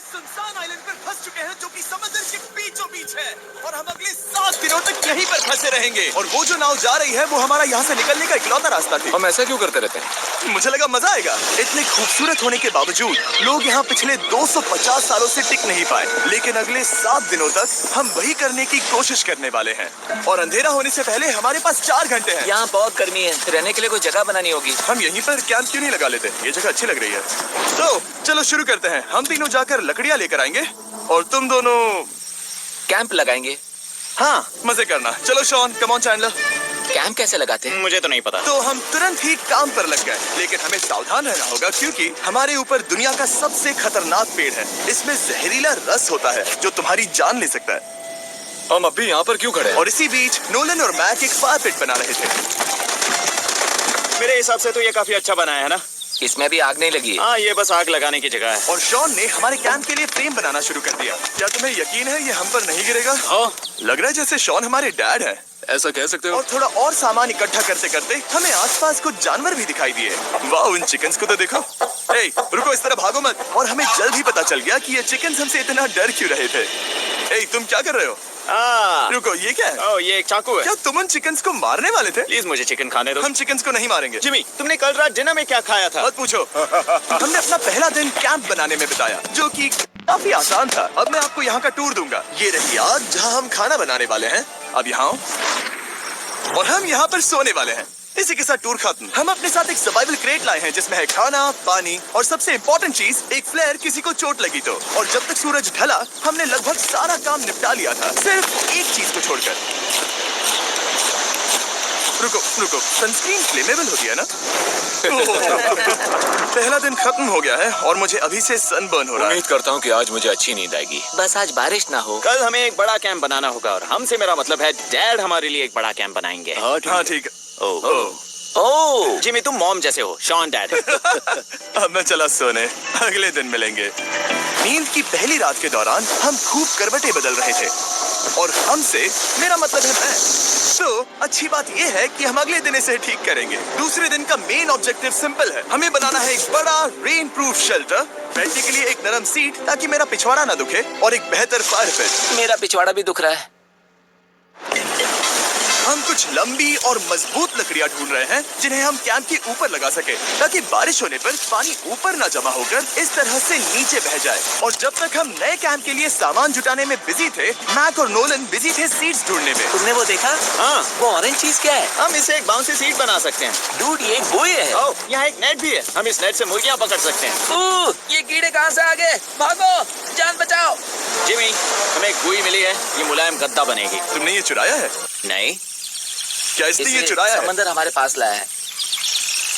सुनसान आइलैंड पर फंस चुके हैं जो कि समुद्र के बीचों बीच है और हम अगले 7 दिनों तक यहीं पर फंसे रहेंगे। और वो जो नाव जा रही है वो हमारा यहाँ से निकलने का इकलौता रास्ता थी। हम ऐसा क्यों करते रहते हैं? मुझे लगा मजा आएगा। इतने खूबसूरत होने के बावजूद लोग यहाँ पिछले 250 सालों से टिक नहीं पाए, लेकिन अगले 7 दिनों तक हम वही करने की कोशिश करने वाले हैं। और अंधेरा होने से पहले हमारे पास 4 घंटे हैं। यहाँ बहुत गर्मी है, रहने के लिए कोई जगह बनानी होगी। हम यहीं पर कैंप क्यों नहीं लगा लेते? ये जगह अच्छी लग रही है। तो चलो शुरू करते हैं। हम तीनों जाकर लकड़ियाँ लेकर आएंगे और तुम दोनों कैंप लगाएंगे। हाँ, मजे करना। चलो Shaun, come on Chandler. Camp कैसे लगाते हैं? मुझे तो नहीं पता। तो हम तुरंत ही काम पर लग गए, लेकिन हमें सावधान रहना होगा क्योंकि हमारे ऊपर दुनिया का सबसे खतरनाक पेड़ है। इसमें जहरीला रस होता है जो तुम्हारी जान ले सकता है। हम अभी यहाँ पर क्यों खड़े हैं? और इसी बीच नोलन और मैक एक फायर पिट बना रहे थे। मेरे हिसाब से तो ये काफी अच्छा बनाया है ना? इसमें भी आग नहीं लगी है। हाँ, ये बस आग लगाने की जगह है। और शॉन ने हमारे कैंप के लिए फ्रेम बनाना शुरू कर दिया। क्या तुम्हें यकीन है ये हम पर नहीं गिरेगा? हाँ, लग रहा है जैसे शॉन हमारे डैड है। ऐसा कह सकते हो। और थोड़ा और सामान इकट्ठा करते करते हमें आसपास कुछ जानवर भी दिखाई दिए। वाह, उन चिकन्स को तो देखो। ए, रुको, इस तरह भागो मत। और हमें जल्द ही पता चल गया कि ये चिकन्स हमसे इतना डर क्यों रहे थे। ए, तुम क्या कर रहे हो? रुको, ये क्या है? ओह, ये एक चाकू है। क्या तुम उन चिकन्स को मारने वाले थे? प्लीज मुझे चिकन खाने दो। हम चिकन्स को नहीं मारेंगे। जिमी, तुमने कल रात डिनर में क्या खाया था? मत पूछो। हमने अपना पहला दिन कैंप बनाने में बिताया, जो कि काफी आसान था। अब मैं आपको यहाँ का टूर दूंगा। ये रही आग जहाँ हम खाना बनाने वाले हैं। अब यहाँ आओ। और हम यहाँ पर सोने वाले हैं। इसी के साथ टूर खत्म। हम अपने साथ एक सर्वाइवल क्रेट लाए हैं जिसमें है खाना, पानी और सबसे इम्पोर्टेंट चीज एक फ्लेयर, किसी को चोट लगी तो। और जब तक सूरज ढला हमने लगभग सारा काम निपटा लिया था, सिर्फ एक चीज को छोड़कर। रुको, सनस्क्रीन फ्लेमेबल होती है ना? पहला दिन खत्म हो गया है और मुझे अभी से सनबर्न हो रहा है। उम्मीद करता हूँ कि आज मुझे अच्छी नींद आएगी। बस आज बारिश ना हो। कल हमें एक बड़ा कैंप बनाना होगा और हमसे मेरा मतलब है डैड हमारे लिए एक बड़ा कैंप बनाएंगे। हाँ ठीक है। ओह, जिमी, तुम मॉम जैसे हो, शॉन डैड। अब मैं चला सोने, अगले दिन मिलेंगे। नींद की पहली रात के दौरान हम खूब करवटें बदल रहे थे और हमसे मेरा मतलब है मैं। तो अच्छी बात यह है कि हम अगले दिन इसे ठीक करेंगे। दूसरे दिन का मेन ऑब्जेक्टिव सिंपल है। हमें बनाना है एक बड़ा रेन प्रूफ शेल्टर, बैठने के लिए एक नरम सीट ताकि मेरा पिछवाड़ा ना दुखे, और एक बेहतर फायर पिट। मेरा पिछवाड़ा भी दुख रहा है। हम कुछ लंबी और मजबूत लकड़ियां ढूंढ रहे हैं जिन्हें हम कैंप के ऊपर लगा सके, ताकि बारिश होने पर पानी ऊपर ना जमा होकर इस तरह से नीचे बह जाए। और जब तक हम नए कैंप के लिए सामान जुटाने में बिजी थे, मैक और नोलन बिजी थे सीड्स ढूंढने में। तुमने वो देखा? हाँ, वो ऑरेंज चीज क्या है? हम इसे एक बाउंसी सीट बना सकते हैं। डूड, ये एक बोई है। ओह, यहाँ एक नेट भी है। हम इस नेट से मुर्गियाँ पकड़ सकते हैं। ये कीड़े कहाँ से आ गए? भागो, जान बचाओ। जिमी, हमें एक बुई मिली है, ये मुलायम गद्दा बनेगी। तुमने ये चुराया है? नहीं, क्या इसने ये इसे चुराया है? समंदर हमारे पास लाया है।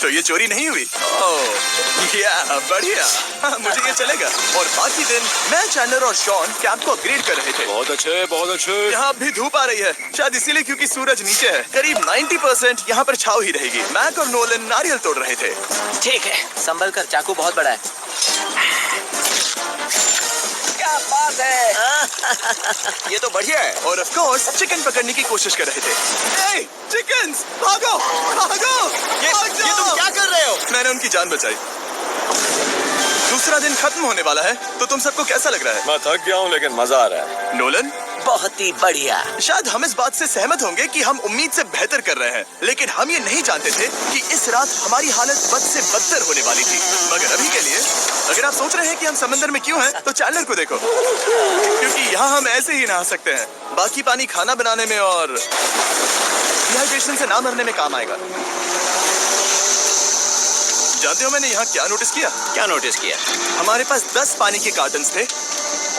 तो ये चोरी नहीं हुई? ओह, या बढ़िया। हाँ, मुझे ये चलेगा। और बाकी दिन मैं, चैंडलर और शॉन कैंप को अपग्रेड कर रहे थे। बहुत अच्छे, बहुत अच्छे। यहाँ भी धूप आ रही है, शायद इसीलिए क्योंकि सूरज नीचे है। करीब 90% यहाँ पर छाव ही रहेगी। मैक और नोलन नारियल तोड़ रहे थे। ठीक है, संभल कर, चाकू बहुत बड़ा है। क्या बात है। ये तो बढ़िया है। और ऑफ कोर्स चिकन पकड़ने की कोशिश कर रहे थे। ए, चिकन्स, भागो, भागो, ये तुम क्या कर रहे हो? मैंने उनकी जान बचाई। दूसरा दिन खत्म होने वाला है, तो तुम सबको कैसा लग रहा है? मैं थक गया हूँ लेकिन मजा आ रहा है। नोलन, बहुत ही बढ़िया। शायद हम इस बात से सहमत होंगे कि हम उम्मीद से बेहतर कर रहे हैं, लेकिन हम ये नहीं जानते थे कि इस रात हमारी हालत बद से बदतर होने वाली थी। मगर अभी के लिए, अगर आप सोच रहे हैं कि हम समंदर में क्यों हैं, तो चैंडलर को देखो, क्योंकि यहाँ हम ऐसे ही नहा सकते हैं। बाकी पानी खाना बनाने में और डिहाइड्रेशन से ना मरने में काम आएगा। जानते हो मैंने यहाँ क्या नोटिस किया? क्या नोटिस किया? हमारे पास 10 पानी के कार्टन्स थे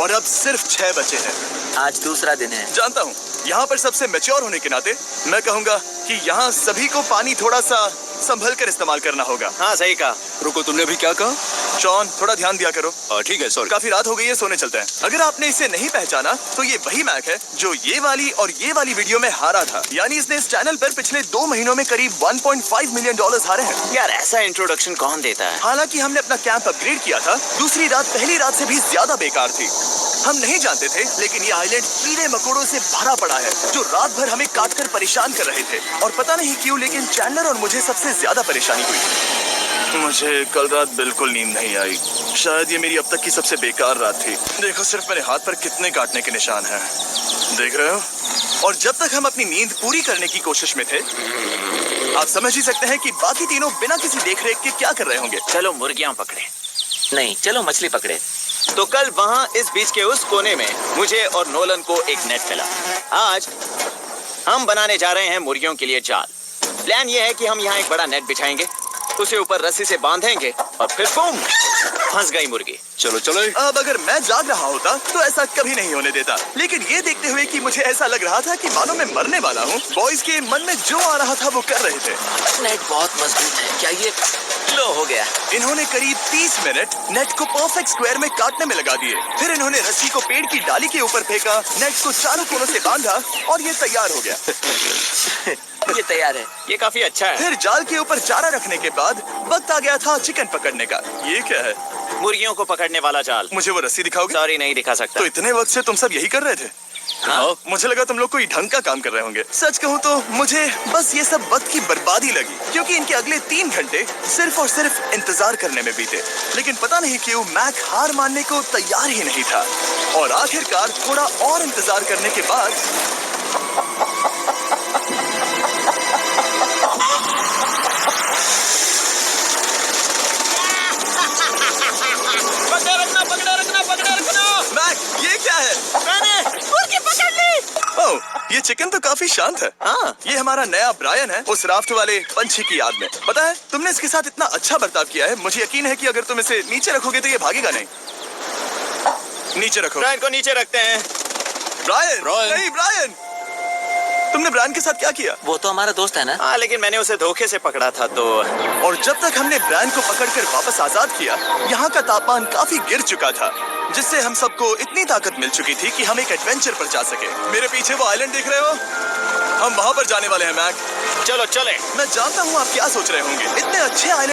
और अब सिर्फ 6 बचे हैं। आज दूसरा दिन है। जानता हूँ, यहाँ पर सबसे मैच्योर होने के नाते मैं कहूँगा कि यहाँ सभी को पानी थोड़ा सा संभल कर इस्तेमाल करना होगा। हाँ, सही कहा। रुको, तुमने अभी क्या कहा? शॉन, थोड़ा ध्यान दिया करो। ठीक है, सॉरी। काफी रात हो गई है, सोने चलते हैं। अगर आपने इसे नहीं पहचाना तो ये वही मैक है जो ये वाली और ये वाली वीडियो में हारा था। यानी इसने इस चैनल पर पिछले 2 महीनों में करीब $1.5 मिलियन हारे हैं। यार, ऐसा इंट्रोडक्शन कौन देता है? हालांकि हमने अपना कैंप अपग्रेड किया था, दूसरी रात पहली रात से भी ज्यादा बेकार थी। हम नहीं जानते थे, लेकिन ये आइलैंड कीड़े मकोड़ों से भरा पड़ा है जो रात भर हमें काटकर परेशान कर रहे थे। और पता नहीं क्यों, लेकिन चैंडलर और मुझे सबसे ज्यादा परेशानी हुई। मुझे कल रात बिल्कुल नींद नहीं आई। शायद ये मेरी अब तक की सबसे बेकार रात थी। देखो सिर्फ मेरे हाथ पर कितने काटने के निशान हैं। देख रहे हो? और जब तक हम अपनी नींद पूरी करने की कोशिश में थे, आप समझ ही सकते हैं कि बाकी तीनों बिना किसी देखरेख के क्या कर रहे होंगे। चलो मुर्गियां पकड़े। नहीं, चलो मछली पकड़े। तो कल वहाँ इस बीच के उस कोने में मुझे और नोलन को एक नेट मिला। आज हम बनाने जा रहे हैं मुर्गियों के लिए जाल। प्लान ये है कि हम यहाँ एक बड़ा नेट बिछाएंगे, उसे ऊपर रस्सी से बांधेंगे और फिर बूम, फंस गई मुर्गी। चलो चलो। अब अगर मैं जाग रहा होता तो ऐसा कभी नहीं होने देता, लेकिन ये देखते हुए कि मुझे ऐसा लग रहा था कि मानो मैं मरने वाला हूँ, बॉयज के मन में जो आ रहा था वो कर रहे थे। नेट बहुत मजबूत है। क्या ये लो हो गया? इन्होंने करीब 30 मिनट नेट को परफेक्ट स्क्वायर में काटने में लगा दिए। फिर इन्होंने रस्सी को पेड़ की डाली के ऊपर फेंका, नेट को चारों कोनों से बांधा और ये तैयार हो गया। ये तैयार है। ये काफी अच्छा है। फिर जाल के ऊपर चारा रखने के बाद वक्त आ गया था चिकन पकड़ने का। ये क्या है? मुर्गियों को पकड़ने वाला जाल। मुझे वो रस्सी दिखाओगे? सॉरी, नहीं दिखा सकता। तो इतने वक्त से तुम सब यही कर रहे थे? हाँ? मुझे लगा तुम लोग कोई ढंग का काम कर रहे होंगे। सच कहूँ तो मुझे बस ये सब वक्त की बर्बादी लगी, क्योंकि इनके अगले 3 घंटे सिर्फ और सिर्फ इंतजार करने में बीते। लेकिन पता नहीं क्यों मैक हार मानने को तैयार ही नहीं था, और आखिरकार थोड़ा और इंतजार करने के बाद पकड़े रखना। मैक, ये क्या है? मैंने मुर्गी पकड़ ली। ओह, ये चिकन तो काफी शांत है। हाँ। ये हमारा नया ब्रायन है, उस राफ्ट वाले पंछी की याद में। पता है, तुमने इसके साथ इतना अच्छा बर्ताव किया है, मुझे यकीन है कि अगर तुम इसे नीचे रखोगे तो ये भागेगा नहीं। नीचे रखो। ब्रायन को नीचे रखते हैं। ब्रायन, नहीं ब्रायन। तुमने ब्रायन के साथ क्या किया? वो तो हमारा दोस्त है ना? हाँ, लेकिन मैंने उसे धोखे से पकड़ा था तो। और जब तक हमने ब्रायन को पकड़कर वापस आजाद किया, यहाँ का तापमान काफी गिर चुका था, जिससे हम सबको इतनी ताकत मिल चुकी थी कि हम एक एडवेंचर पर जा सके। मेरे पीछे वो आइलैंड देख रहे हो? हम वहाँ पर जाने वाले हैं मैक। चलो चले। मैं जानता हूँ आप क्या सोच रहे होंगे, इतने अच्छे आइलैंड